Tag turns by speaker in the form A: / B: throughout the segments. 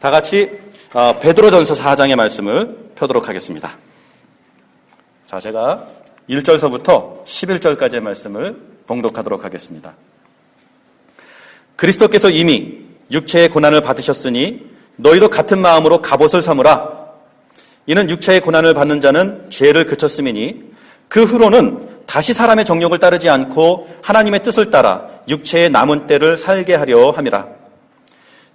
A: 다 같이 베드로전서 4장의 말씀을 펴도록 하겠습니다. 자, 제가 1절서부터 11절까지의 말씀을 봉독하도록 하겠습니다. 그리스도께서 이미 육체의 고난을 받으셨으니 너희도 같은 마음으로 갑옷을 삼으라. 이는 육체의 고난을 받는 자는 죄를 그쳤음이니 그 후로는 다시 사람의 정욕을 따르지 않고 하나님의 뜻을 따라 육체의 남은 때를 살게 하려 함이라.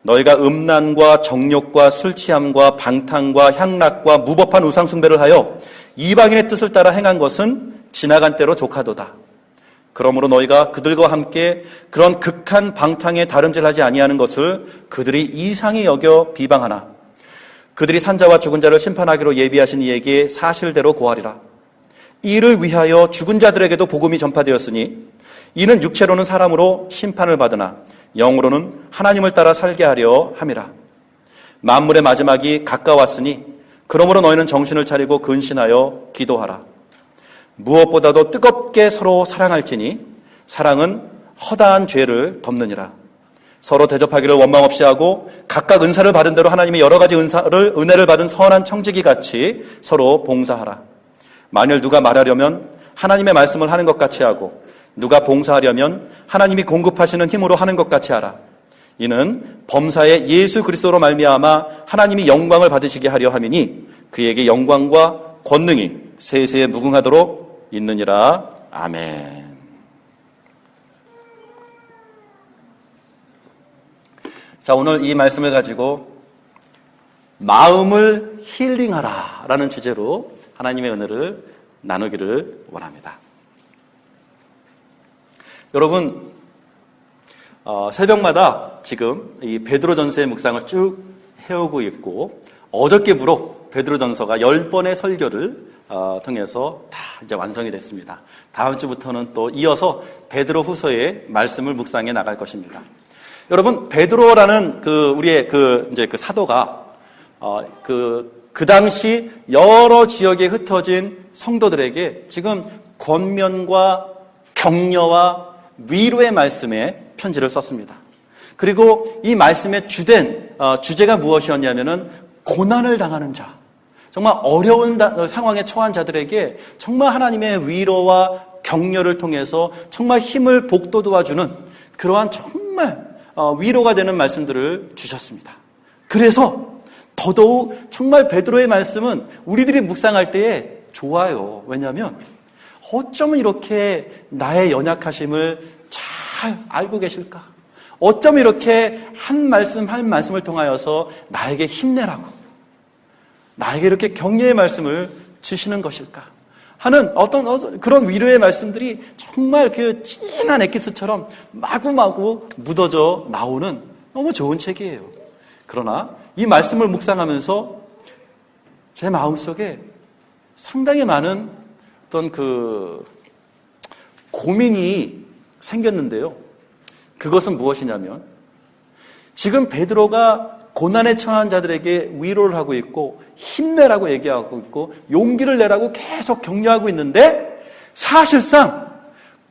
A: 너희가 음란과 정욕과 술취함과 방탕과 향락과 무법한 우상 숭배를 하여 이방인의 뜻을 따라 행한 것은 지나간 때로 족하도다. 그러므로 너희가 그들과 함께 그런 극한 방탕에 다름질하지 아니하는 것을 그들이 이상히 여겨 비방하나 그들이 산자와 죽은 자를 심판하기로 예비하신 이에게 사실대로 고하리라. 이를 위하여 죽은 자들에게도 복음이 전파되었으니 이는 육체로는 사람으로 심판을 받으나 영으로는 하나님을 따라 살게 하려 함이라. 만물의 마지막이 가까웠으니 그러므로 너희는 정신을 차리고 근신하여 기도하라. 무엇보다도 뜨겁게 서로 사랑할지니 사랑은 허다한 죄를 덮느니라. 서로 대접하기를 원망 없이 하고 각각 은사를 받은 대로 하나님의 여러 가지 은혜를 받은 선한 청지기 같이 서로 봉사하라. 만일 누가 말하려면 하나님의 말씀을 하는 것 같이 하고 누가 봉사하려면 하나님이 공급하시는 힘으로 하는 것 같이 하라. 이는 범사에 예수 그리스도로 말미암아 하나님이 영광을 받으시게 하려 함이니 그에게 영광과 권능이 세세에 무궁하도록 있느니라. 아멘. 자, 오늘 이 말씀을 가지고 마음을 힐링하라 라는 주제로 하나님의 은혜를 나누기를 원합니다. 여러분, 새벽마다 지금 이 베드로전서의 묵상을 쭉 해오고 있고 어저께부로 베드로전서가 10번의 설교를 통해서 다 이제 완성이 됐습니다. 다음 주부터는 또 이어서 베드로후서의 말씀을 묵상해 나갈 것입니다. 여러분, 베드로라는 우리의 이제 사도가 그 당시 여러 지역에 흩어진 성도들에게 지금 권면과 격려와 위로의 말씀에 편지를 썼습니다. 그리고 이 말씀의 주제가 무엇이었냐면은 고난을 당하는 자, 정말 어려운 상황에 처한 자들에게 정말 하나님의 위로와 격려를 통해서 정말 힘을 북돋아주는 그러한 정말 위로가 되는 말씀들을 주셨습니다. 그래서 더더욱 정말 베드로의 말씀은 우리들이 묵상할 때에 좋아요. 왜냐하면 어쩌면 이렇게 나의 연약하심을 잘 알고 계실까? 어쩌면 이렇게 한 말씀을 통하여서 나에게 힘내라고, 나에게 이렇게 격려의 말씀을 주시는 것일까? 하는 어떤 그런 위로의 말씀들이 정말 그 진한 엑기스처럼 마구마구 묻어져 나오는 너무 좋은 책이에요. 그러나 이 말씀을 묵상하면서 제 마음속에 상당히 많은 어떤 고민이 생겼는데요. 그것은 무엇이냐면 지금 베드로가 고난에 처한 자들에게 위로를 하고 있고 힘내라고 얘기하고 있고 용기를 내라고 계속 격려하고 있는데 사실상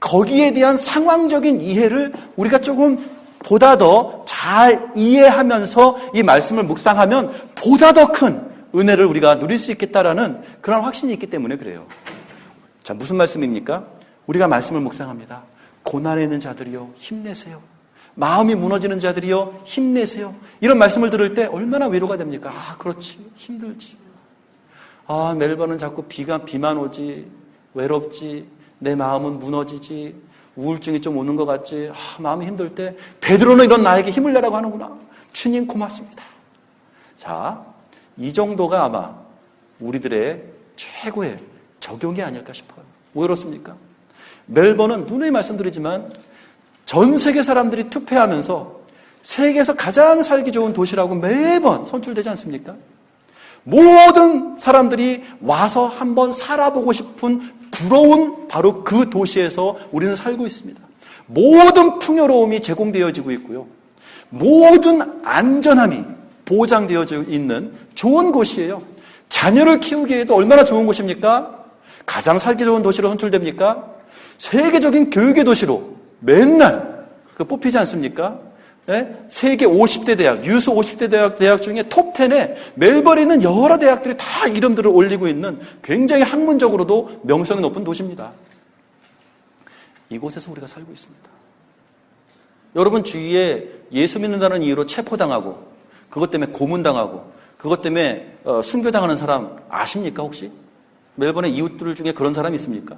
A: 거기에 대한 상황적인 이해를 우리가 조금 보다 더 잘 이해하면서 이 말씀을 묵상하면 보다 더 큰 은혜를 우리가 누릴 수 있겠다라는 그런 확신이 있기 때문에 그래요. 자, 무슨 말씀입니까? 우리가 말씀을 묵상합니다. 고난에 있는 자들이요, 힘내세요. 마음이 무너지는 자들이요, 힘내세요. 이런 말씀을 들을 때 얼마나 위로가 됩니까? 아, 그렇지. 힘들지. 아, 멜버는 자꾸 비만 오지. 외롭지. 내 마음은 무너지지. 우울증이 좀 오는 것 같지. 아, 마음이 힘들 때 베드로는 이런 나에게 힘을 내라고 하는구나. 주님 고맙습니다. 자, 이 정도가 아마 우리들의 최고의 적용이 아닐까 싶어요. 왜 그렇습니까? 멜버는 누누이 말씀드리지만 전 세계 사람들이 투표하면서 세계에서 가장 살기 좋은 도시라고 매번 선출되지 않습니까? 모든 사람들이 와서 한번 살아보고 싶은 부러운 바로 그 도시에서 우리는 살고 있습니다. 모든 풍요로움이 제공되어지고 있고요. 모든 안전함이 보장되어져 있는 좋은 곳이에요. 자녀를 키우기에도 얼마나 좋은 곳입니까? 가장 살기 좋은 도시로 선출됩니까? 세계적인 교육의 도시로 맨날 뽑히지 않습니까? 세계 50대 대학, 유수 50대 대학 중에 톱10에 멜버른에 있는 여러 대학들이 다 이름들을 올리고 있는 굉장히 학문적으로도 명성이 높은 도시입니다. 이곳에서 우리가 살고 있습니다. 여러분 주위에 예수 믿는다는 이유로 체포당하고 그것 때문에 고문당하고 그것 때문에 순교당하는 사람 아십니까 혹시? 멜버른의 이웃들 중에 그런 사람이 있습니까?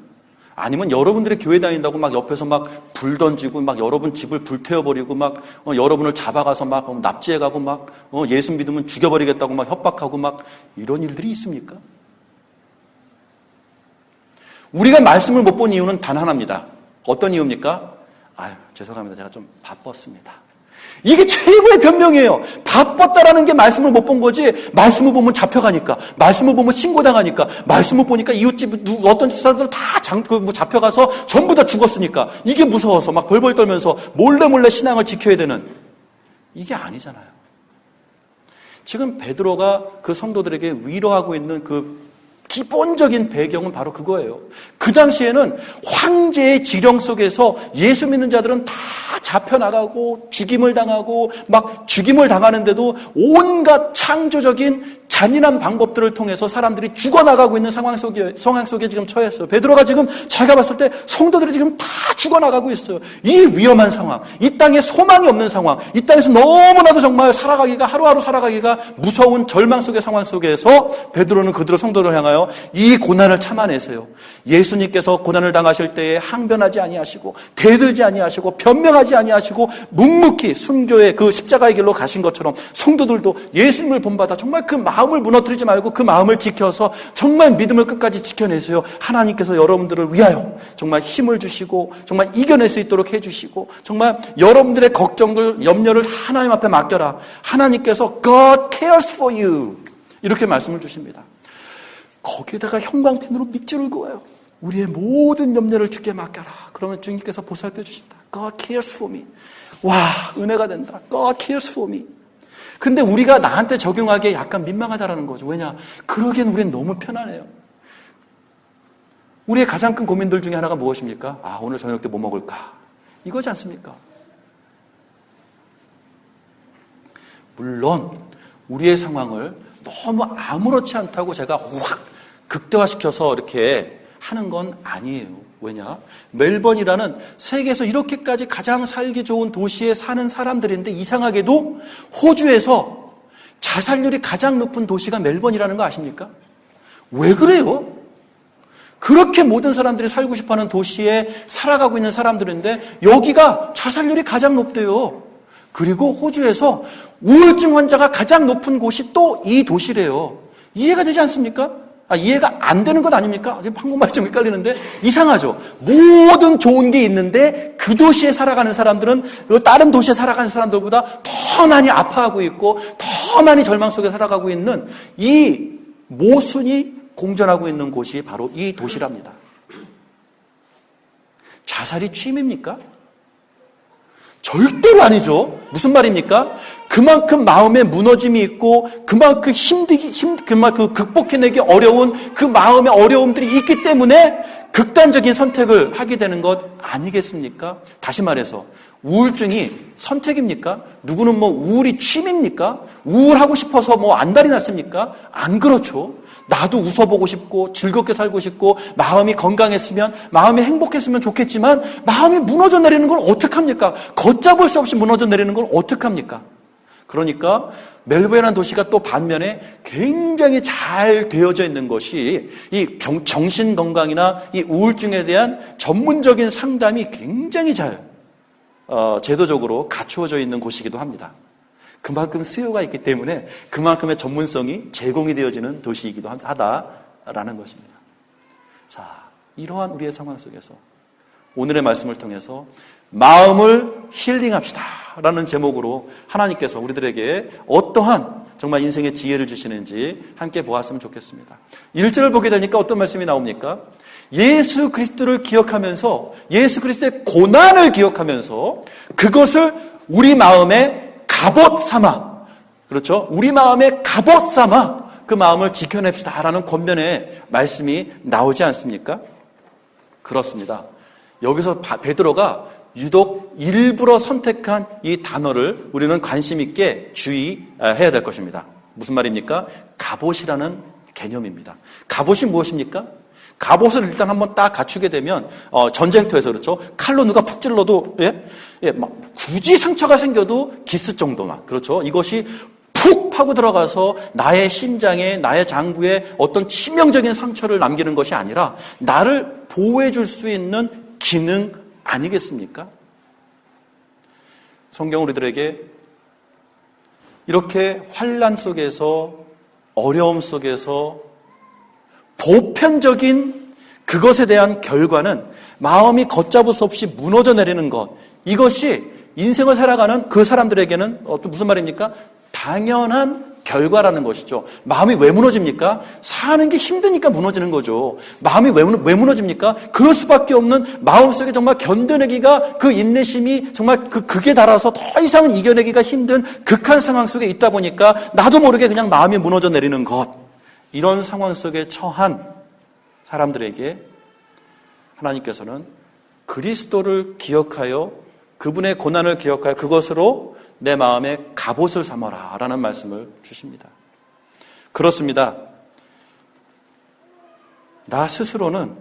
A: 아니면 여러분들이 교회 다닌다고 막 옆에서 막 불 던지고 막 여러분 집을 불태워버리고 막 여러분을 잡아가서 막 납치해가고 막 예수 믿으면 죽여버리겠다고 막 협박하고 막 이런 일들이 있습니까? 우리가 말씀을 못 본 이유는 단 하나입니다. 어떤 이유입니까? 아유, 죄송합니다. 제가 좀 바빴습니다. 이게 최고의 변명이에요. 바빴다라는 게 말씀을 못 본 거지. 말씀을 보면 잡혀가니까, 말씀을 보면 신고당하니까, 말씀을 보니까 이웃집 어떤 사람들 다 잡혀가서 전부 다 죽었으니까 이게 무서워서 막 벌벌 떨면서 몰래 신앙을 지켜야 되는 이게 아니잖아요. 지금 베드로가 그 성도들에게 위로하고 있는 그 기본적인 배경은 바로 그거예요. 그 당시에는 황제의 지령 속에서 예수 믿는 자들은 다 잡혀나가고 죽임을 당하고 막 죽임을 당하는데도 온갖 창조적인 잔인한 방법들을 통해서 사람들이 죽어나가고 있는 상황 속에 지금 처했어요. 베드로가 지금 자기가 봤을 때 성도들이 지금 다 죽어나가고 있어요. 이 위험한 상황, 이 땅에 소망이 없는 상황, 이 땅에서 너무나도 정말 하루하루 살아가기가 무서운 절망 속의 상황 속에서 베드로는 그들의 성도를 향하여 이 고난을 참아내세요. 예수님께서 고난을 당하실 때에 항변하지 아니하시고 대들지 아니하시고 변명하지 아니하시고 묵묵히 순교의 그 십자가의 길로 가신 것처럼 성도들도 예수님을 본받아 정말 그 마음을 무너뜨리지 말고 그 마음을 지켜서 정말 믿음을 끝까지 지켜내세요. 하나님께서 여러분들을 위하여 정말 힘을 주시고 정말 이겨낼 수 있도록 해주시고 정말 여러분들의 걱정들, 염려를 하나님 앞에 맡겨라. 하나님께서 God cares for you 이렇게 말씀을 주십니다. 거기에다가 형광펜으로 밑줄을 그어요. 우리의 모든 염려를 주께 맡겨라. 그러면 주님께서 보살펴 주신다. God cares for me. 와, 은혜가 된다. God cares for me. 근데 우리가 나한테 적용하기에 약간 민망하다라는 거죠. 왜냐? 그러기엔 우리는 너무 편안해요. 우리의 가장 큰 고민들 중에 하나가 무엇입니까? 아, 오늘 저녁 때 뭐 먹을까? 이거지 않습니까? 물론 우리의 상황을 너무 아무렇지 않다고 제가 확 극대화시켜서 이렇게 하는 건 아니에요. 왜냐? 멜번이라는 세계에서 이렇게까지 가장 살기 좋은 도시에 사는 사람들인데 이상하게도 호주에서 자살률이 가장 높은 도시가 멜번이라는 거 아십니까? 왜 그래요? 그렇게 모든 사람들이 살고 싶어하는 도시에 살아가고 있는 사람들인데 여기가 자살률이 가장 높대요. 그리고 호주에서 우울증 환자가 가장 높은 곳이 또 이 도시래요. 이해가 되지 않습니까? 이해가 안 되는 것 아닙니까? 한국말이 좀 헷갈리는데 이상하죠. 모든 좋은 게 있는데 그 도시에 살아가는 사람들은 다른 도시에 살아가는 사람들보다 더 많이 아파하고 있고 더 많이 절망 속에 살아가고 있는 이 모순이 공존하고 있는 곳이 바로 이 도시랍니다. 자살이 취미입니까? 절대로 아니죠. 무슨 말입니까? 그만큼 마음에 무너짐이 있고 그만큼 그 극복해내기 어려운 그 마음의 어려움들이 있기 때문에 극단적인 선택을 하게 되는 것 아니겠습니까? 다시 말해서 우울증이 선택입니까? 누구는 뭐 우울이 취미입니까? 우울하고 싶어서 뭐 안달이 났습니까? 안 그렇죠. 나도 웃어보고 싶고 즐겁게 살고 싶고 마음이 건강했으면 마음이 행복했으면 좋겠지만 마음이 무너져 내리는 걸 어떡합니까? 걷잡을 수 없이 무너져 내리는 걸 어떡합니까? 그러니까 멜버른이라는 도시가 또 반면에 굉장히 잘 되어져 있는 것이 이 정신건강이나 이 우울증에 대한 전문적인 상담이 굉장히 잘 제도적으로 갖추어져 있는 곳이기도 합니다. 그만큼 수요가 있기 때문에 그만큼의 전문성이 제공이 되어지는 도시이기도 하다라는 것입니다. 자, 이러한 우리의 상황 속에서 오늘의 말씀을 통해서 마음을 힐링합시다 라는 제목으로 하나님께서 우리들에게 어떠한 정말 인생의 지혜를 주시는지 함께 보았으면 좋겠습니다. 1절을 보게 되니까 어떤 말씀이 나옵니까? 예수 그리스도를 기억하면서 예수 그리스도의 고난을 기억하면서 그것을 우리 마음에 갑옷 삼아, 그렇죠? 우리 마음에 갑옷 삼아 그 마음을 지켜냅시다 라는 권면의 말씀이 나오지 않습니까? 그렇습니다. 여기서 베드로가 유독 일부러 선택한 이 단어를 우리는 관심 있게 주의해야 될 것입니다. 무슨 말입니까? 갑옷이라는 개념입니다. 갑옷이 무엇입니까? 갑옷을 일단 한번 딱 갖추게 되면 전쟁터에서 그렇죠. 칼로 누가 푹 찔러도 막 굳이 상처가 생겨도 기스 정도만 그렇죠. 이것이 푹 파고 들어가서 나의 심장에 나의 장부에 어떤 치명적인 상처를 남기는 것이 아니라 나를 보호해 줄 수 있는 기능 아니겠습니까? 성경 우리들에게 이렇게 환난 속에서 어려움 속에서 보편적인 그것에 대한 결과는 마음이 걷잡을 수 없이 무너져 내리는 것, 이것이 인생을 살아가는 그 사람들에게는 또 무슨 말입니까? 당연한 결과라는 것이죠. 마음이 왜 무너집니까? 사는 게 힘드니까 무너지는 거죠. 마음이 왜 무너집니까? 그럴 수밖에 없는 마음속에 정말 견뎌내기가 그 인내심이 정말 극에 달아서 더 이상 이겨내기가 힘든 극한 상황 속에 있다 보니까 나도 모르게 그냥 마음이 무너져 내리는 것. 이런 상황 속에 처한 사람들에게 하나님께서는 그리스도를 기억하여 그분의 고난을 기억하여 그것으로 내 마음에 갑옷을 삼아라 라는 말씀을 주십니다. 그렇습니다. 나 스스로는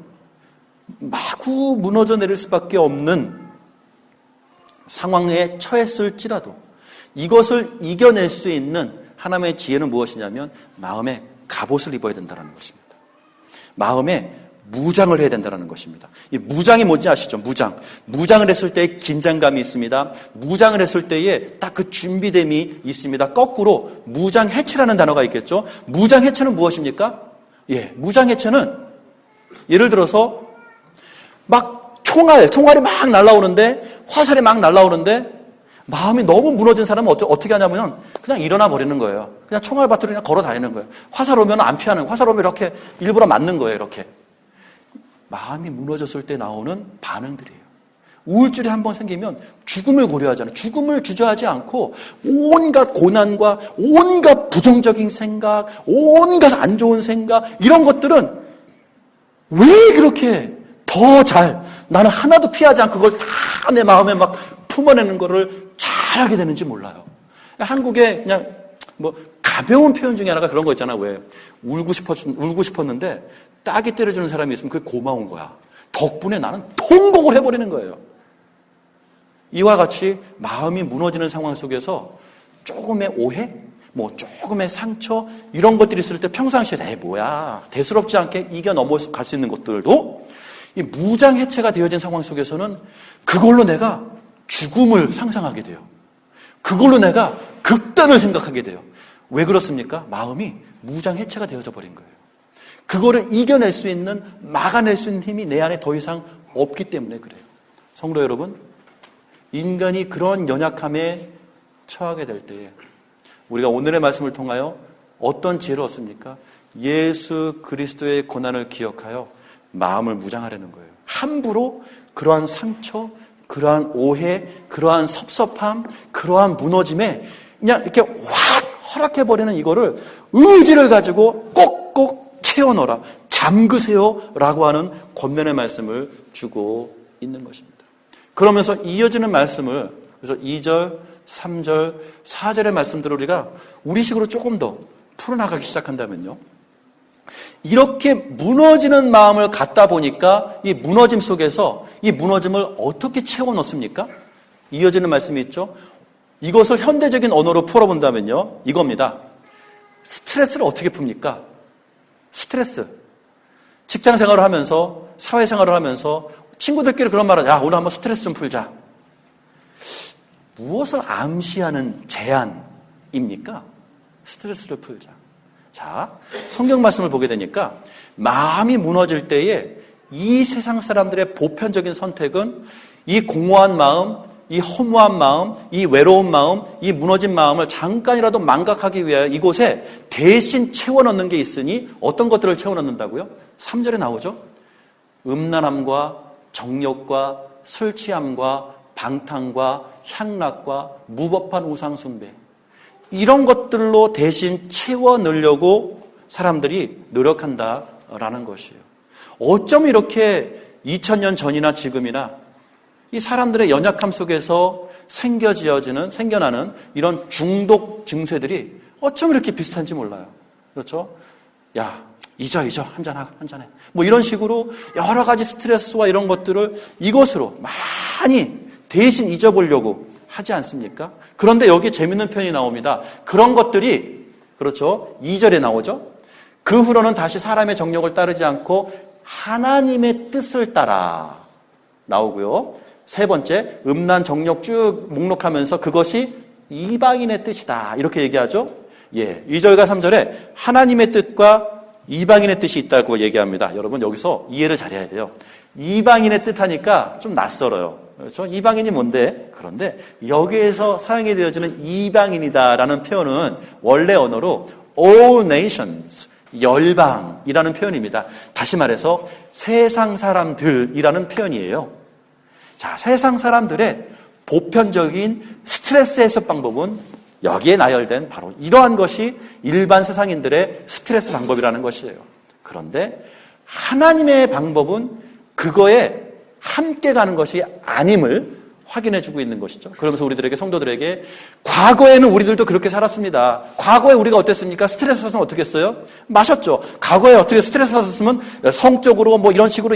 A: 마구 무너져 내릴 수밖에 없는 상황에 처했을지라도 이것을 이겨낼 수 있는 하나님의 지혜는 무엇이냐면 마음에 갑옷을 입어야 된다는 것입니다. 마음에 무장을 해야 된다는 것입니다. 이 무장이 뭔지 아시죠? 무장을 했을 때의 긴장감이 있습니다. 무장을 했을 때에 딱 그 준비됨이 있습니다. 거꾸로 무장해체라는 단어가 있겠죠? 무장해체는 무엇입니까? 무장해체는 예를 들어서 막 총알이 막 날아오는데 화살이 막 날아오는데 마음이 너무 무너진 사람은 어떻게 하냐면 그냥 일어나 버리는 거예요. 그냥 총알밭으로 그냥 걸어 다니는 거예요. 화살 오면 안 피하는, 화살 오면 이렇게 일부러 맞는 거예요. 이렇게. 마음이 무너졌을 때 나오는 반응들이에요. 우울증이 한번 생기면 죽음을 고려하잖아요. 죽음을 주저하지 않고 온갖 고난과 온갖 부정적인 생각, 온갖 안 좋은 생각 이런 것들은 왜 그렇게 더 나는 하나도 피하지 않고 그걸 다 내 마음에 막 품어내는 거를 잘하게 되는지 몰라요. 한국에 그냥 가벼운 표현 중에 하나가 그런 거 있잖아. 왜 울고 싶었는데 딱이 때려주는 사람이 있으면 그게 고마운 거야. 덕분에 나는 통곡을 해버리는 거예요. 이와 같이 마음이 무너지는 상황 속에서 조금의 오해, 조금의 상처 이런 것들이 있을 때 평상시에 뭐야 대수롭지 않게 이겨 넘어갈 수 있는 것들도 이 무장해체가 되어진 상황 속에서는 그걸로 내가 죽음을 상상하게 돼요. 그걸로 내가 극단을 생각하게 돼요. 왜 그렇습니까? 마음이 무장해체가 되어져 버린 거예요. 그거를 이겨낼 수 있는, 막아낼 수 있는 힘이 내 안에 더 이상 없기 때문에 그래요. 성도 여러분, 인간이 그런 연약함에 처하게 될 때에 우리가 오늘의 말씀을 통하여 어떤 지혜를 얻습니까? 예수 그리스도의 고난을 기억하여 마음을 무장하려는 거예요. 함부로 그러한 상처, 그러한 오해, 그러한 섭섭함, 그러한 무너짐에 그냥 이렇게 확 허락해버리는 이거를 의지를 가지고 꼭꼭 채워넣어라, 잠그세요 라고 하는 권면의 말씀을 주고 있는 것입니다. 그러면서 이어지는 말씀을, 그래서 2절, 3절, 4절의 말씀들을 우리가 우리식으로 조금 더 풀어나가기 시작한다면요, 이렇게 무너지는 마음을 갖다 보니까 이 무너짐 속에서 이 무너짐을 어떻게 채워 넣습니까? 이어지는 말씀이 있죠. 이것을 현대적인 언어로 풀어본다면요, 이겁니다. 스트레스를 어떻게 풉니까? 스트레스. 직장 생활을 하면서, 사회 생활을 하면서 친구들끼리 그런 말을, 야, 오늘 한번 스트레스 좀 풀자. 무엇을 암시하는 제안입니까? 스트레스를 풀자. 자, 성경 말씀을 보게 되니까 마음이 무너질 때에 이 세상 사람들의 보편적인 선택은 이 공허한 마음, 이 허무한 마음, 이 외로운 마음, 이 무너진 마음을 잠깐이라도 망각하기 위하여 이곳에 대신 채워넣는 게 있으니 어떤 것들을 채워넣는다고요? 3절에 나오죠. 음란함과 정욕과 술 취함과 방탕과 향락과 무법한 우상 숭배, 이런 것들로 대신 채워 넣으려고 사람들이 노력한다라는 것이에요. 어쩜 이렇게 2000년 전이나 지금이나 이 사람들의 연약함 속에서 생겨나는 이런 중독 증세들이 어쩜 이렇게 비슷한지 몰라요. 그렇죠? 야, 잊어, 한잔해. 뭐 이런 식으로 여러 가지 스트레스와 이런 것들을 이것으로 많이 대신 잊어보려고 하지 않습니까? 그런데 여기 재밌는 표현이 나옵니다. 그런 것들이, 그렇죠? 2절에 나오죠? 그 후로는 다시 사람의 정욕을 따르지 않고 하나님의 뜻을 따라 나오고요. 세 번째, 음란 정욕 쭉 목록하면서 그것이 이방인의 뜻이다. 이렇게 얘기하죠? 예. 2절과 3절에 하나님의 뜻과 이방인의 뜻이 있다고 얘기합니다. 여러분, 여기서 이해를 잘해야 돼요. 이방인의 뜻 하니까 좀 낯설어요. 그렇죠? 이방인이 뭔데? 그런데 여기에서 사용이 되어지는 이방인이다라는 표현은 원래 언어로 all nations, 열방이라는 표현입니다. 다시 말해서 세상 사람들이라는 표현이에요. 자, 세상 사람들의 보편적인 스트레스 해소 방법은 여기에 나열된 바로 이러한 것이 일반 세상인들의 스트레스 방법이라는 것이에요. 그런데 하나님의 방법은 그거에 함께 가는 것이 아님을 확인해주고 있는 것이죠. 그러면서 우리들에게, 성도들에게, 과거에는 우리들도 그렇게 살았습니다. 과거에 우리가 어땠습니까? 스트레스 받았으면 어떻게 했어요? 마셨죠. 과거에 어떻게 스트레스 받았으면 성적으로 뭐 이런 식으로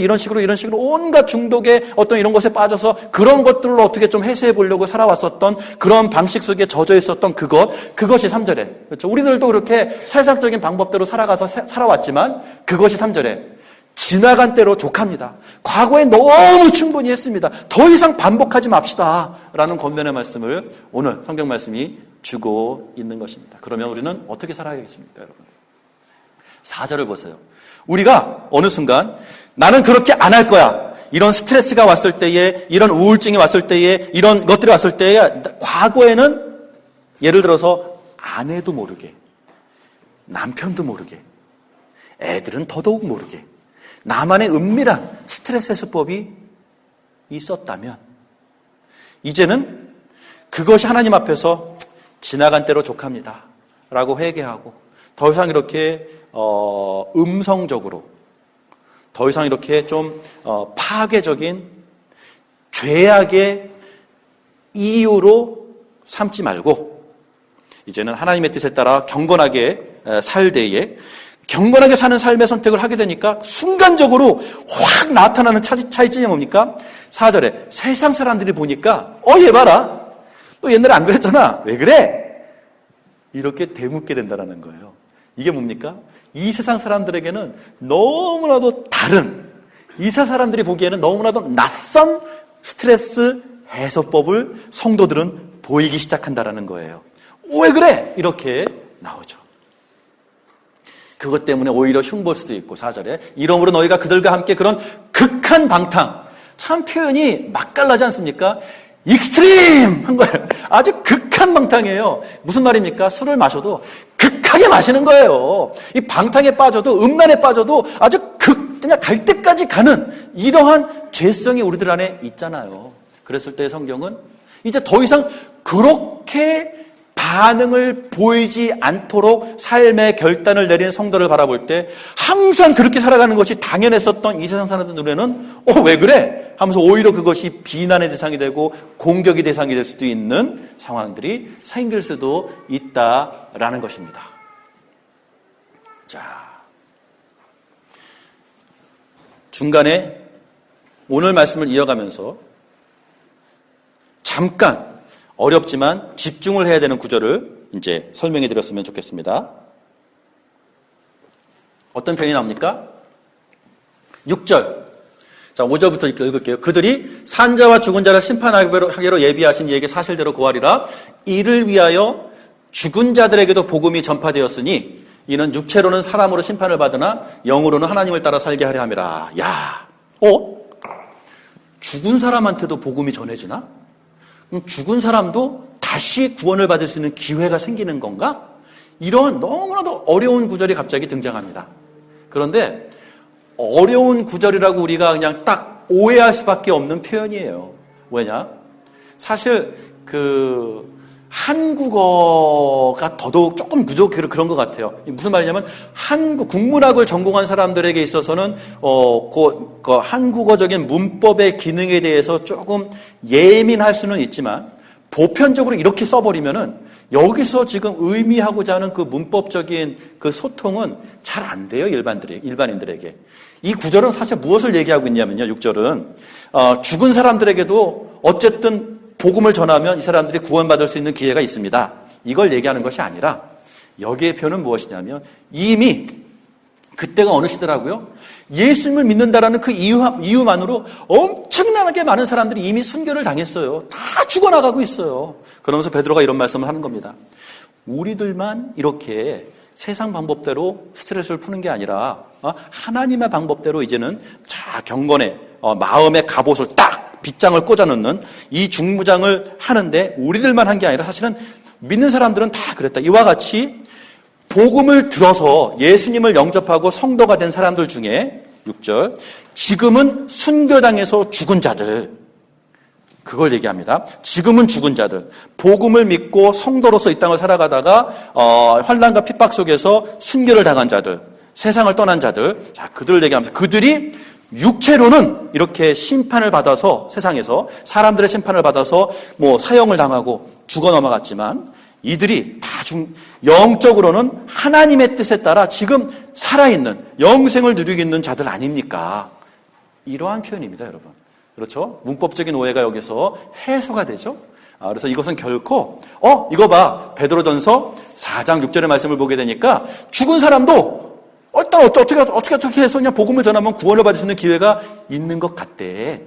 A: 온갖 중독의 어떤 이런 것에 빠져서 그런 것들로 어떻게 좀 해소해 보려고 살아왔었던 그런 방식 속에 젖어 있었던 그것이 3절에. 그렇죠. 우리들도 그렇게 세상적인 방법대로 살아왔지만 그것이 3절에. 지나간 때로 족합니다. 과거에 너무 충분히 했습니다. 더 이상 반복하지 맙시다. 라는 권면의 말씀을 오늘 성경 말씀이 주고 있는 것입니다. 그러면 우리는 어떻게 살아야겠습니까, 여러분? 4절을 보세요. 우리가 어느 순간 나는 그렇게 안 할 거야. 이런 스트레스가 왔을 때에, 이런 우울증이 왔을 때에, 이런 것들이 왔을 때에 과거에는 예를 들어서 아내도 모르게, 남편도 모르게, 애들은 더더욱 모르게 나만의 은밀한 스트레스 해소법이 있었다면 이제는 그것이 하나님 앞에서 지나간 때로 족합니다 라고 회개하고 더 이상 이렇게 음성적으로 더 이상 이렇게 좀 파괴적인 죄악의 이유로 삼지 말고 이제는 하나님의 뜻에 따라 경건하게 살 때에 경건하게 사는 삶의 선택을 하게 되니까 순간적으로 확 나타나는 차이점이 뭡니까? 4절에 세상 사람들이 보니까 얘 봐라. 너 옛날에 안 그랬잖아. 왜 그래? 이렇게 대묻게 된다는 거예요. 이게 뭡니까? 이 세상 사람들에게는 너무나도 다른, 이 세상 사람들이 보기에는 너무나도 낯선 스트레스 해소법을 성도들은 보이기 시작한다는 거예요. 왜 그래? 이렇게 나오죠. 그것 때문에 오히려 흉볼 수도 있고 4절에 이러므로 너희가 그들과 함께 그런 극한 방탕, 참 표현이 맛깔나지 않습니까? 익스트림 한 거예요. 아주 극한 방탕이에요. 무슨 말입니까? 술을 마셔도 극하게 마시는 거예요. 이 방탕에 빠져도, 음란에 빠져도 아주 그냥 갈 때까지 가는 이러한 죄성이 우리들 안에 있잖아요. 그랬을 때 성경은 이제 더 이상 그렇게 반응을 보이지 않도록 삶의 결단을 내린 성도를 바라볼 때 항상 그렇게 살아가는 것이 당연했었던 이 세상 사람들 눈에는 왜 그래? 하면서 오히려 그것이 비난의 대상이 되고 공격의 대상이 될 수도 있는 상황들이 생길 수도 있다라는 것입니다. 자, 중간에 오늘 말씀을 이어가면서 잠깐 어렵지만 집중을 해야 되는 구절을 이제 설명해 드렸으면 좋겠습니다. 어떤 표현이 나옵니까? 6절. 자, 5절부터 읽을게요. 그들이 산자와 죽은 자를 심판하기로 예비하신 이에게 사실대로 고하리라. 이를 위하여 죽은 자들에게도 복음이 전파되었으니 이는 육체로는 사람으로 심판을 받으나 영으로는 하나님을 따라 살게 하려 함이라. 야, 죽은 사람한테도 복음이 전해지나? 그럼 죽은 사람도 다시 구원을 받을 수 있는 기회가 생기는 건가? 이런 너무나도 어려운 구절이 갑자기 등장합니다. 그런데 어려운 구절이라고 우리가 그냥 딱 오해할 수밖에 없는 표현이에요. 왜냐? 사실 한국어가 더더욱 조금 부족 그런 것 같아요. 무슨 말이냐면 국문학을 전공한 사람들에게 있어서는 그 한국어적인 문법의 기능에 대해서 조금 예민할 수는 있지만 보편적으로 이렇게 써버리면은 여기서 지금 의미하고자 하는 그 문법적인 그 소통은 잘 안 돼요, 일반인들에게. 이 구절은 사실 무엇을 얘기하고 있냐면요, 6절은 죽은 사람들에게도 어쨌든 복음을 전하면 이 사람들이 구원받을 수 있는 기회가 있습니다. 이걸 얘기하는 것이 아니라 여기의 표현은 무엇이냐면 이미 그때가 어느 시대라고요? 예수님을 믿는다라는 그 이유만으로 엄청나게 많은 사람들이 이미 순교를 당했어요. 다 죽어나가고 있어요. 그러면서 베드로가 이런 말씀을 하는 겁니다. 우리들만 이렇게 세상 방법대로 스트레스를 푸는 게 아니라 하나님의 방법대로 이제는 경건에 마음의 갑옷을 딱 빗장을 꽂아놓는 이 중무장을 하는데 우리들만 한 게 아니라 사실은 믿는 사람들은 다 그랬다. 이와 같이 복음을 들어서 예수님을 영접하고 성도가 된 사람들 중에 6절 지금은 순교당해서 죽은 자들 그걸 얘기합니다. 지금은 죽은 자들 복음을 믿고 성도로서 이 땅을 살아가다가 환난과 핍박 속에서 순교를 당한 자들 세상을 떠난 자들 그들을 얘기하면서 그들이 육체로는 이렇게 심판을 받아서 세상에서 사람들의 심판을 받아서 사형을 당하고 죽어 넘어갔지만 이들이 다 영적으로는 하나님의 뜻에 따라 지금 살아있는 영생을 누리고 있는 자들 아닙니까? 이러한 표현입니다, 여러분. 그렇죠? 문법적인 오해가 여기서 해소가 되죠? 그래서 이것은 결코 이거 봐 베드로전서 4장 6절의 말씀을 보게 되니까 죽은 사람도 어떻게 해서 그냥 복음을 전하면 구원을 받을 수 있는 기회가 있는 것 같대.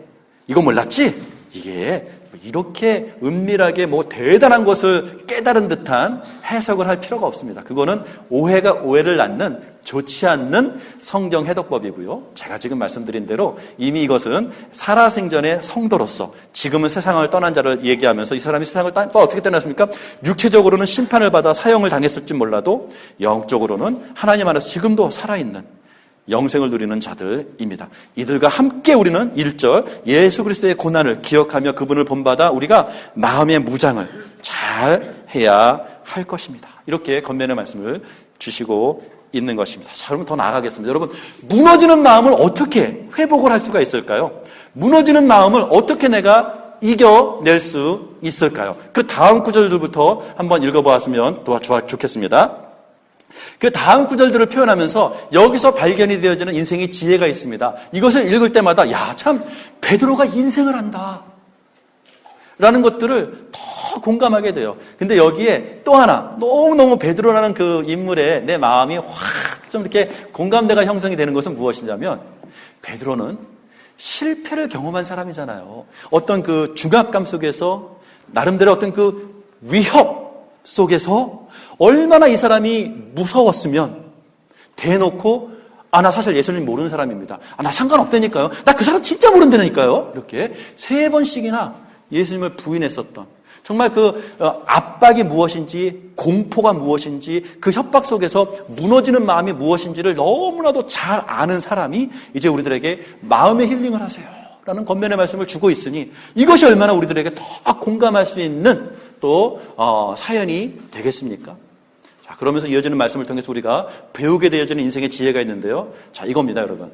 A: 이거 몰랐지? 이게 이렇게 은밀하게 대단한 것을 깨달은 듯한 해석을 할 필요가 없습니다. 그거는 오해가 오해를 낳는 좋지 않는 성경 해석법이고요. 제가 지금 말씀드린 대로 이미 이것은 살아생전의 성도로서 지금은 세상을 떠난 자를 얘기하면서 이 사람이 세상을 어떻게 떠났습니까? 육체적으로는 심판을 받아 사형을 당했을지 몰라도 영적으로는 하나님 안에서 지금도 살아있는 영생을 누리는 자들입니다. 이들과 함께 우리는 1절 예수 그리스도의 고난을 기억하며 그분을 본받아 우리가 마음의 무장을 잘 해야 할 것입니다. 이렇게 권면의 말씀을 주시고 있는 것입니다. 자, 그러면 더 나아가겠습니다. 여러분, 무너지는 마음을 어떻게 회복을 할 수가 있을까요? 무너지는 마음을 어떻게 내가 이겨낼 수 있을까요? 그 다음 구절들부터 한번 읽어보았으면 좋겠습니다. 그 다음 구절들을 표현하면서 여기서 발견이 되어지는 인생의 지혜가 있습니다. 이것을 읽을 때마다 참 베드로가 인생을 한다 라는 것들을 더 공감하게 돼요. 근데 여기에 또 하나 너무너무 베드로라는 그 인물에 내 마음이 확 좀 이렇게 공감대가 형성이 되는 것은 무엇이냐면 베드로는 실패를 경험한 사람이잖아요. 어떤 그 중압감 속에서 나름대로 어떤 그 위협 속에서 얼마나 이 사람이 무서웠으면 대놓고 나 사실 예수님 모르는 사람입니다. 나 상관없다니까요. 나 그 사람 진짜 모른다니까요. 이렇게 3번씩이나 예수님을 부인했었던 정말 그 압박이 무엇인지 공포가 무엇인지 그 협박 속에서 무너지는 마음이 무엇인지를 너무나도 잘 아는 사람이 이제 우리들에게 마음의 힐링을 하세요 라는 권면의 말씀을 주고 있으니 이것이 얼마나 우리들에게 더 공감할 수 있는 또 사연이 되겠습니까? 자, 그러면서 이어지는 말씀을 통해서 우리가 배우게 되어지는 인생의 지혜가 있는데요. 자, 이겁니다, 여러분.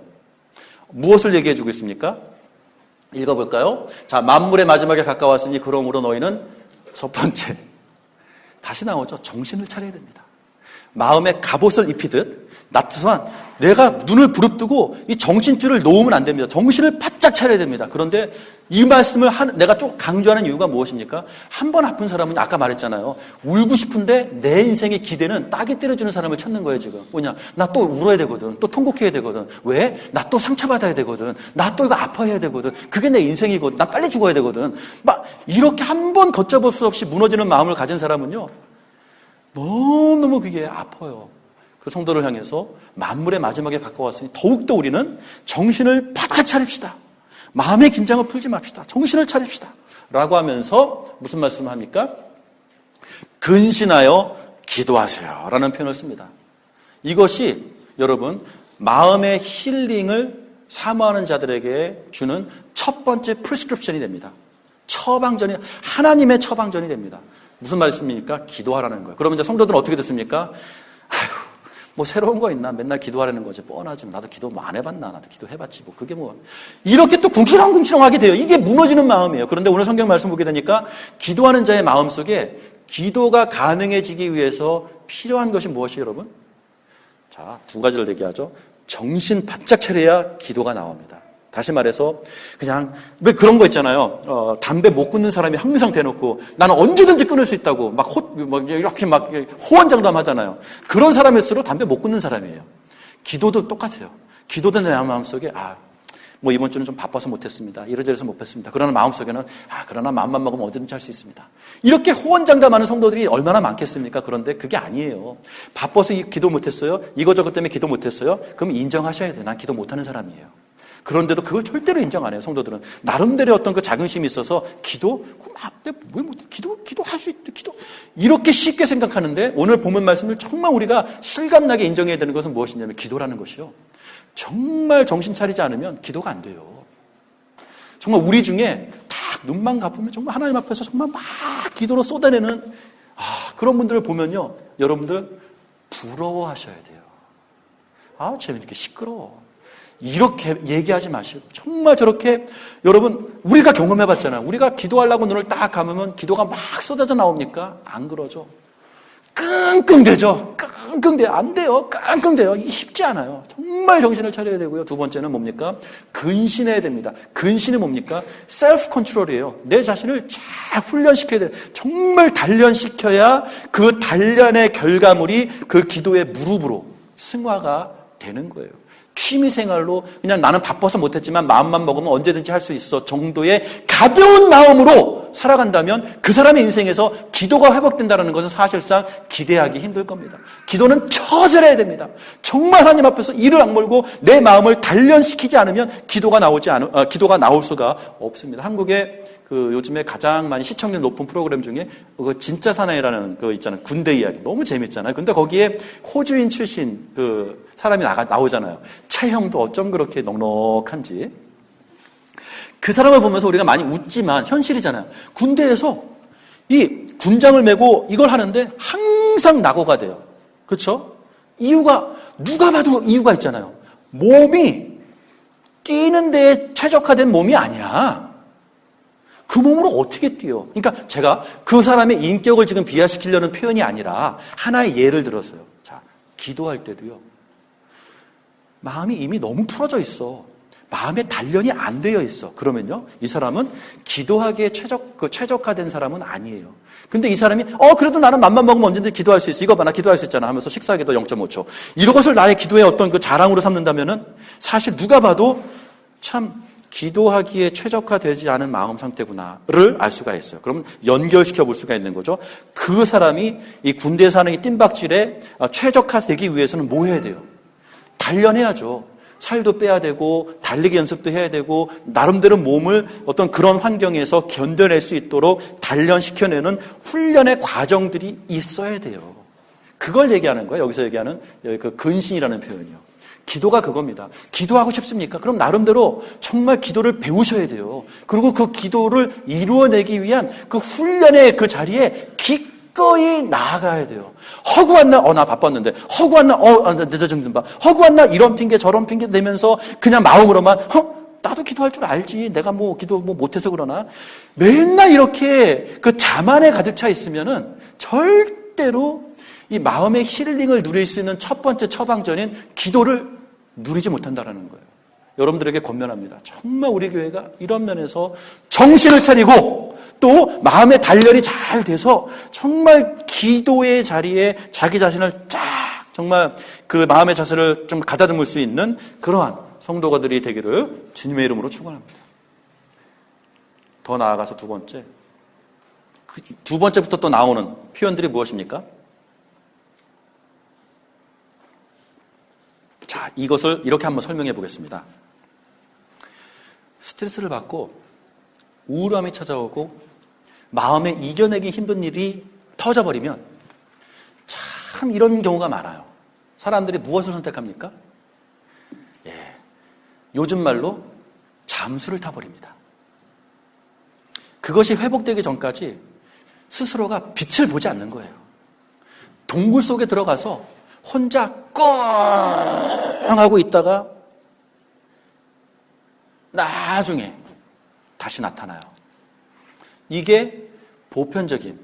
A: 무엇을 얘기해 주고 있습니까? 읽어볼까요? 자, 만물의 마지막에 가까웠으니 그러므로 너희는 첫 번째 다시 나오죠. 정신을 차려야 됩니다. 마음에 갑옷을 입히듯 나트만 내가 눈을 부릅뜨고 이 정신줄을 놓으면 안 됩니다. 정신을 바짝 차려야 됩니다. 그런데 이 말씀을 내가 좀 강조하는 이유가 무엇입니까? 한 번 아픈 사람은 아까 말했잖아요. 울고 싶은데 내 인생의 기대는 따기 때려주는 사람을 찾는 거예요, 지금. 뭐냐? 나 또 울어야 되거든. 또 통곡해야 되거든. 왜? 나 또 상처받아야 되거든. 나 또 이거 아파해야 되거든. 그게 내 인생이거든. 나 빨리 죽어야 되거든. 막 이렇게 한 번 걷잡을 수 없이 무너지는 마음을 가진 사람은요. 너무너무 그게 아파요. 그 성도를 향해서 만물의 마지막에 가까웠으니 더욱더 우리는 정신을 바짝 차립시다. 마음의 긴장을 풀지 맙시다. 정신을 차립시다. 라고 하면서 무슨 말씀을 합니까? 근신하여 기도하세요. 라는 표현을 씁니다. 이것이 여러분 마음의 힐링을 사모하는 자들에게 주는 첫 번째 프리스크립션이 됩니다. 처방전이 하나님의 처방전이 됩니다. 무슨 말씀입니까? 기도하라는 거예요. 그러면 이제 성도들은 어떻게 됐습니까? 아휴, 뭐 새로운 거 있나? 맨날 기도하라는 거지. 뻔하지. 나도 기도 뭐 안 해봤나? 나도 기도해봤지. 뭐 그게 뭐. 이렇게 또 궁시렁궁시렁하게 돼요. 이게 무너지는 마음이에요. 그런데 오늘 성경 말씀 보게 되니까 기도하는 자의 마음 속에 기도가 가능해지기 위해서 필요한 것이 무엇이에요, 여러분? 자, 두 가지를 얘기하죠. 정신 바짝 차려야 기도가 나옵니다. 다시 말해서 그냥 왜 그런 거 있잖아요. 담배 못 끊는 사람이 항상 대놓고 나는 언제든지 끊을 수 있다고 막 이렇게 막 호언장담하잖아요. 그런 사람일수록 담배 못 끊는 사람이에요. 기도도 똑같아요. 기도도 내 마음속에 뭐 이번 주는 좀 바빠서 못했습니다. 이러저러서 못했습니다. 그러나 마음속에는 그러나 마음만 먹으면 언제든지 할 수 있습니다. 이렇게 호언장담하는 성도들이 얼마나 많겠습니까? 그런데 그게 아니에요. 바빠서 기도 못했어요. 이거저것 때문에 기도 못했어요. 그럼 인정하셔야 돼요. 난 기도 못하는 사람이에요. 그런데도 그걸 절대로 인정 안 해요. 성도들은 나름대로 어떤 그 자긍심이 있어서 기도 기도할 수 있대. 기도 이렇게 쉽게 생각하는데 오늘 본문 말씀을 정말 우리가 실감나게 인정해야 되는 것은 무엇이냐면 기도라는 것이요. 정말 정신 차리지 않으면 기도가 안 돼요. 정말 우리 중에 딱 눈만 감으면 정말 하나님 앞에서 정말 막 기도로 쏟아내는 그런 분들을 보면요. 여러분들 부러워하셔야 돼요. 쟤는 이렇게 시끄러워. 이렇게 얘기하지 마시고 정말 저렇게 여러분 우리가 경험해봤잖아요. 우리가 기도하려고 눈을 딱 감으면 기도가 막 쏟아져 나옵니까? 안 그러죠. 끙끙대죠. 끙끙대요. 안 돼요. 끙끙대요. 이게 쉽지 않아요. 정말 정신을 차려야 되고요. 두 번째는 뭡니까? 근신해야 됩니다. 근신은 뭡니까? 셀프 컨트롤이에요. 내 자신을 잘 훈련시켜야 돼요. 정말 단련시켜야 그 단련의 결과물이 그 기도의 무릎으로 승화가 되는 거예요. 취미생활로 그냥 나는 바빠서 못했지만 마음만 먹으면 언제든지 할 수 있어 정도의 가벼운 마음으로 살아간다면 그 사람의 인생에서 기도가 회복된다는 것은 사실상 기대하기 힘들 겁니다. 기도는 처절해야 됩니다. 정말 하나님 앞에서 이를 악물고 내 마음을 단련시키지 않으면 기도가 나올 수가 없습니다. 한국의 요즘에 가장 많이 시청률 높은 프로그램 중에 진짜 사나이라는 있잖아요. 군대 이야기. 너무 재밌잖아요. 근데 거기에 호주인 출신 사람이 나오잖아요. 체형도 어쩜 그렇게 넉넉한지. 그 사람을 보면서 우리가 많이 웃지만 현실이잖아요. 군대에서 이 군장을 메고 이걸 하는데 항상 낙오가 돼요. 그렇죠? 이유가 누가 봐도 이유가 있잖아요. 몸이 뛰는 데에 최적화된 몸이 아니야. 그 몸으로 어떻게 뛰어? 그러니까 제가 그 사람의 인격을 지금 비하시키려는 표현이 아니라 하나의 예를 들었어요. 자, 기도할 때도요. 마음이 이미 너무 풀어져 있어. 마음의 단련이 안 되어 있어. 그러면요, 이 사람은 기도하기에 최적화된 사람은 아니에요. 근데 이 사람이 그래도 나는 맘만 먹으면 언제든지 기도할 수 있어. 이거 봐, 나 기도할 수 있잖아 하면서 식사기도 0.5초. 이것을 나의 기도의 어떤 그 자랑으로 삼는다면은 사실 누가 봐도 참 기도하기에 최적화되지 않은 마음 상태구나를 알 수가 있어요. 그럼 연결시켜 볼 수가 있는 거죠. 그 사람이 이 군대에서 하는 이 뜀박질에 최적화되기 위해서는 뭐 해야 돼요? 단련해야죠. 살도 빼야 되고 달리기 연습도 해야 되고 나름대로 몸을 어떤 그런 환경에서 견뎌낼 수 있도록 단련시켜내는 훈련의 과정들이 있어야 돼요. 그걸 얘기하는 거예요. 여기서 얘기하는 그 근신이라는 표현이요. 기도가 그겁니다. 기도하고 싶습니까? 그럼 나름대로 정말 기도를 배우셔야 돼요. 그리고 그 기도를 이루어내기 위한 그 훈련의 그 자리에 기꺼이 나아가야 돼요. 허구한 날, 나 바빴는데, 허구한 날, 늦어진 좀 봐. 허구한 날, 이런 핑계, 저런 핑계 내면서 그냥 마음으로만, 나도 기도할 줄 알지. 내가 기도 못해서 그러나. 맨날 이렇게 그 자만에 가득 차 있으면은 절대로 이 마음의 힐링을 누릴 수 있는 첫 번째 처방전인 기도를 누리지 못한다는 거예요. 여러분들에게 권면합니다. 정말 우리 교회가 이런 면에서 정신을 차리고 또 마음의 단련이 잘 돼서 정말 기도의 자리에 자기 자신을 쫙 정말 그 마음의 자세를 좀 가다듬을 수 있는 그러한 성도가들이 되기를 주님의 이름으로 축원합니다. 더 나아가서 두 번째. 두 번째부터 또 나오는 표현들이 무엇입니까? 자, 이것을 이렇게 한번 설명해 보겠습니다. 스트레스를 받고 우울함이 찾아오고 마음에 이겨내기 힘든 일이 터져버리면 참 이런 경우가 많아요. 사람들이 무엇을 선택합니까? 요즘 말로 잠수를 타버립니다. 그것이 회복되기 전까지 스스로가 빛을 보지 않는 거예요. 동굴 속에 들어가서 혼자 꽁 하고 있다가 나중에 다시 나타나요. 이게 보편적인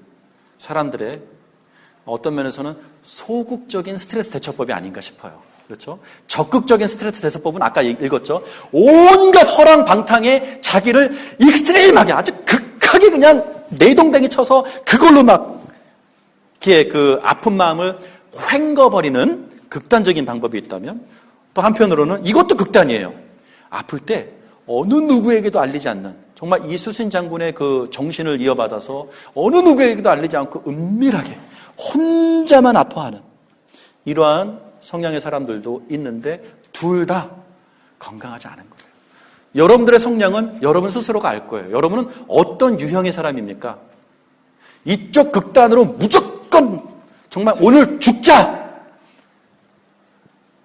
A: 사람들의 어떤 면에서는 소극적인 스트레스 대처법이 아닌가 싶어요. 그렇죠? 적극적인 스트레스 대처법은 아까 읽었죠. 온갖 허랑방탕에 자기를 익스트림하게 아주 극하게 그냥 내동댕이 쳐서 그걸로 막 그 아픈 마음을 헹궈버리는 극단적인 방법이 있다면, 또 한편으로는 이것도 극단이에요. 아플 때 어느 누구에게도 알리지 않는, 정말 이수신 장군의 그 정신을 이어받아서 어느 누구에게도 알리지 않고 은밀하게 혼자만 아파하는 이러한 성향의 사람들도 있는데, 둘 다 건강하지 않은 거예요. 여러분들의 성향은 여러분 스스로가 알 거예요. 여러분은 어떤 유형의 사람입니까? 이쪽 극단으로 무조건 정말 오늘 죽자!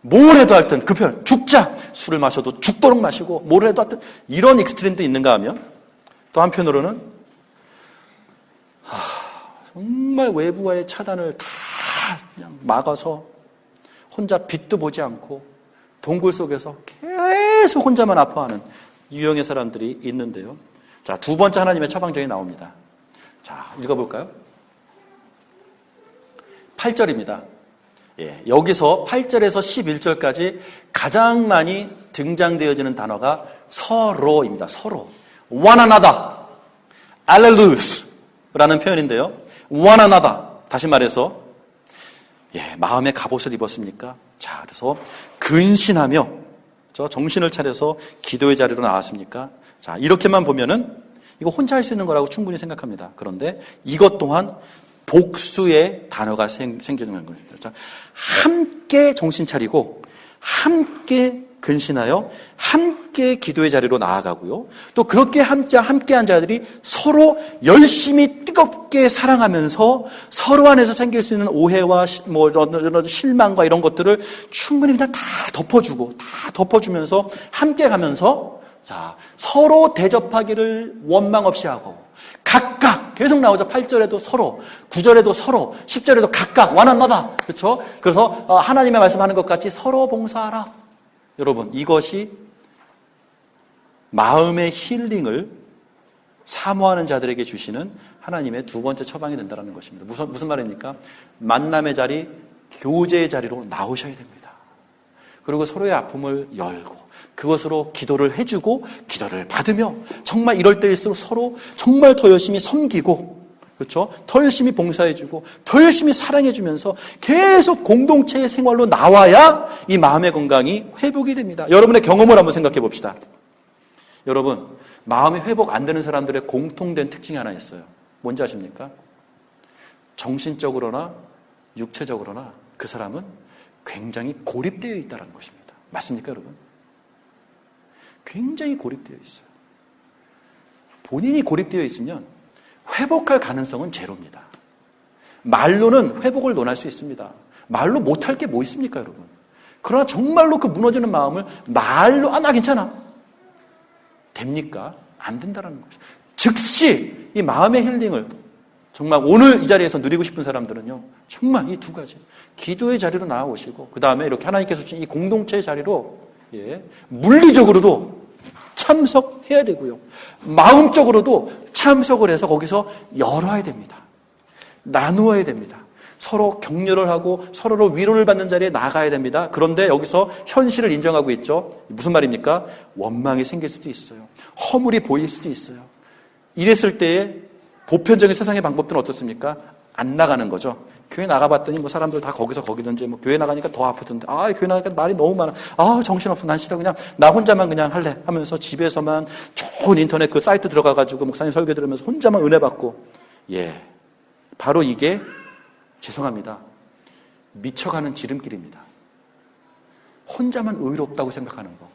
A: 뭘 해도 하여튼 그 편, 죽자! 술을 마셔도 죽도록 마시고 뭘 해도 하여튼 이런 익스트림도 있는가 하면, 또 한편으로는 정말 외부와의 차단을 다 그냥 막아서 혼자 빛도 보지 않고 동굴 속에서 계속 혼자만 아파하는 유형의 사람들이 있는데요. 자, 두 번째 하나님의 처방전이 나옵니다. 자, 읽어볼까요? 8절입니다. 예, 여기서 8절에서 11절까지 가장 많이 등장되어지는 단어가 서로입니다. 서로. one another, alleluia라는 표현인데요. one another. 다시 말해서, 예, 마음의 갑옷을 입었습니까? 자, 그래서 근신하며 정신을 차려서 기도의 자리로 나왔습니까? 자, 이렇게만 보면은 이거 혼자 할 수 있는 거라고 충분히 생각합니다. 그런데 이것 또한 복수의 단어가 생기는 것입니다. 자, 함께 정신 차리고 함께 근신하여 함께 기도의 자리로 나아가고요. 또 그렇게 함께한 자들이 서로 열심히 뜨겁게 사랑하면서 서로 안에서 생길 수 있는 오해와 이런 실망과 이런 것들을 충분히 그냥 다 덮어주면서 함께 가면서, 자, 서로 대접하기를 원망 없이 하고, 각각 계속 나오죠. 8절에도 서로, 9절에도 서로, 10절에도 각각 one another. 그렇죠? 그래서 하나님의 말씀하는 것 같이 서로 봉사하라. 여러분, 이것이 마음의 힐링을 사모하는 자들에게 주시는 하나님의 두 번째 처방이 된다는 것입니다. 무슨 말입니까? 만남의 자리, 교제의 자리로 나오셔야 됩니다. 그리고 서로의 아픔을 열고 그것으로 기도를 해주고 기도를 받으며, 정말 이럴 때일수록 서로 정말 더 열심히 섬기고, 그렇죠? 더 열심히 봉사해주고 더 열심히 사랑해주면서 계속 공동체의 생활로 나와야 이 마음의 건강이 회복이 됩니다. 여러분의 경험을 한번 생각해 봅시다. 여러분, 마음이 회복 안 되는 사람들의 공통된 특징이 하나 있어요. 뭔지 아십니까? 정신적으로나 육체적으로나 그 사람은 굉장히 고립되어 있다는 것입니다. 맞습니까, 여러분? 굉장히 고립되어 있어요. 본인이 고립되어 있으면 회복할 가능성은 제로입니다. 말로는 회복을 논할 수 있습니다. 말로 못할 게 뭐 있습니까, 여러분? 그러나 정말로 그 무너지는 마음을 말로, 나 괜찮아. 됩니까? 안 된다는 것이죠. 즉시 이 마음의 힐링을 정말 오늘 이 자리에서 누리고 싶은 사람들은요, 정말 이 두 가지. 기도의 자리로 나아오시고, 그 다음에 이렇게 하나님께서 주신 이 공동체의 자리로, 예, 물리적으로도 참석해야 되고요. 마음적으로도 참석을 해서 거기서 열어야 됩니다. 나누어야 됩니다. 서로 격려를 하고 서로로 위로를 받는 자리에 나가야 됩니다. 그런데 여기서 현실을 인정하고 있죠. 무슨 말입니까? 원망이 생길 수도 있어요. 허물이 보일 수도 있어요. 이랬을 때에 보편적인 세상의 방법들은 어떻습니까? 안 나가는 거죠. 교회 나가봤더니 뭐 사람들 다 거기서 거기든지, 뭐 교회 나가니까 더 아프던데, 교회 나가니까 말이 너무 많아. 정신없어. 난 싫어. 그냥 나 혼자만 그냥 할래. 하면서 집에서만 좋은 인터넷 그 사이트 들어가가지고 목사님 설교 들으면서 혼자만 은혜 받고. 예. 바로 이게, 죄송합니다, 미쳐가는 지름길입니다. 혼자만 의롭다고 생각하는 거.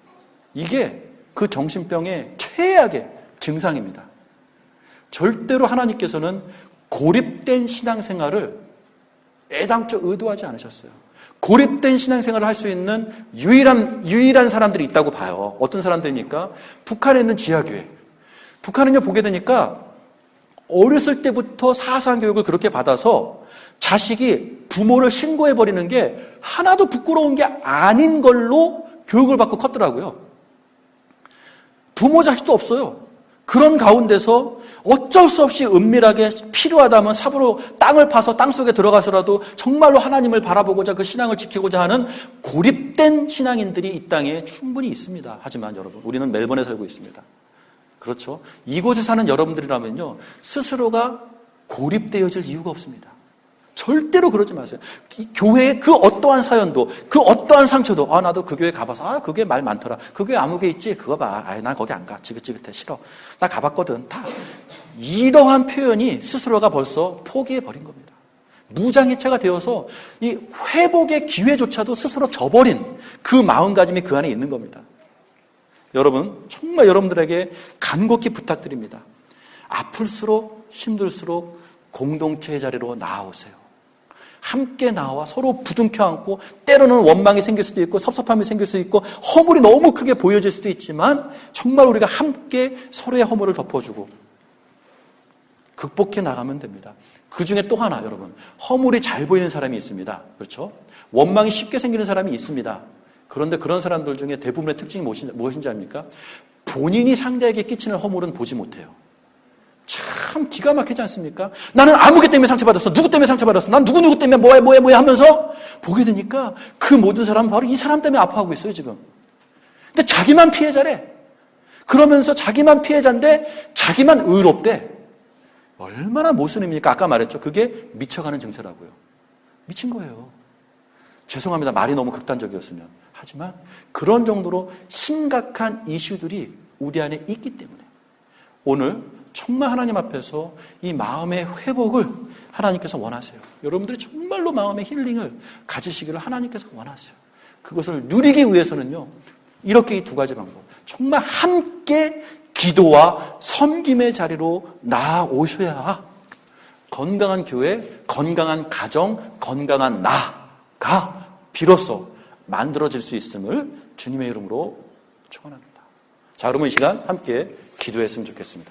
A: 이게 그 정신병의 최악의 증상입니다. 절대로 하나님께서는 고립된 신앙생활을 애당초 의도하지 않으셨어요. 고립된 신앙생활을 할 수 있는 유일한 사람들이 있다고 봐요. 어떤 사람들입니까? 북한에 있는 지하교회. 북한은요, 보게 되니까 어렸을 때부터 사상 교육을 그렇게 받아서 자식이 부모를 신고해버리는 게 하나도 부끄러운 게 아닌 걸로 교육을 받고 컸더라고요. 부모 자식도 없어요. 그런 가운데서 어쩔 수 없이 은밀하게 필요하다면 삽으로 땅을 파서 땅속에 들어가서라도 정말로 하나님을 바라보고자 그 신앙을 지키고자 하는 고립된 신앙인들이 이 땅에 충분히 있습니다. 하지만 여러분, 우리는 멜번에 살고 있습니다. 그렇죠? 이곳에 사는 여러분들이라면요, 스스로가 고립되어질 이유가 없습니다. 절대로 그러지 마세요. 교회의 그 어떠한 사연도, 그 어떠한 상처도, 나도 그 교회 가봐서, 그 교회 말 많더라. 그 교회 아무 개 있지? 그거 봐. 난 거기 안 가. 지긋지긋해. 싫어. 나 가봤거든. 다. 이러한 표현이 스스로가 벌써 포기해버린 겁니다. 무장해체가 되어서 이 회복의 기회조차도 스스로 저버린 그 마음가짐이 그 안에 있는 겁니다. 여러분, 정말 여러분들에게 간곡히 부탁드립니다. 아플수록 힘들수록 공동체의 자리로 나아오세요. 함께 나와 서로 부둥켜 안고, 때로는 원망이 생길 수도 있고 섭섭함이 생길 수도 있고 허물이 너무 크게 보여질 수도 있지만 정말 우리가 함께 서로의 허물을 덮어주고 극복해 나가면 됩니다. 그 중에 또 하나, 여러분, 허물이 잘 보이는 사람이 있습니다. 그렇죠? 원망이 쉽게 생기는 사람이 있습니다. 그런데 그런 사람들 중에 대부분의 특징이 무엇인지 압니까? 본인이 상대에게 끼치는 허물은 보지 못해요. 참 기가 막히지 않습니까? 나는 아무개 때문에 상처받았어. 누구 때문에 상처받았어. 난 누구 때문에 뭐야 하면서 보게 되니까 그 모든 사람은 바로 이 사람 때문에 아파하고 있어요, 지금. 근데 자기만 피해자래. 그러면서 자기만 피해자인데 자기만 의롭대. 얼마나 모순입니까? 아까 말했죠. 그게 미쳐가는 증세라고요. 미친 거예요. 죄송합니다. 말이 너무 극단적이었으면. 하지만 그런 정도로 심각한 이슈들이 우리 안에 있기 때문에 오늘 정말 하나님 앞에서 이 마음의 회복을 하나님께서 원하세요. 여러분들이 정말로 마음의 힐링을 가지시기를 하나님께서 원하세요. 그것을 누리기 위해서는요, 이렇게 이 두 가지 방법, 정말 함께 기도와 섬김의 자리로 나아오셔야 건강한 교회, 건강한 가정, 건강한 나가 비로소 만들어질 수 있음을 주님의 이름으로 축원합니다. 자, 그러면 이 시간 함께 기도했으면 좋겠습니다.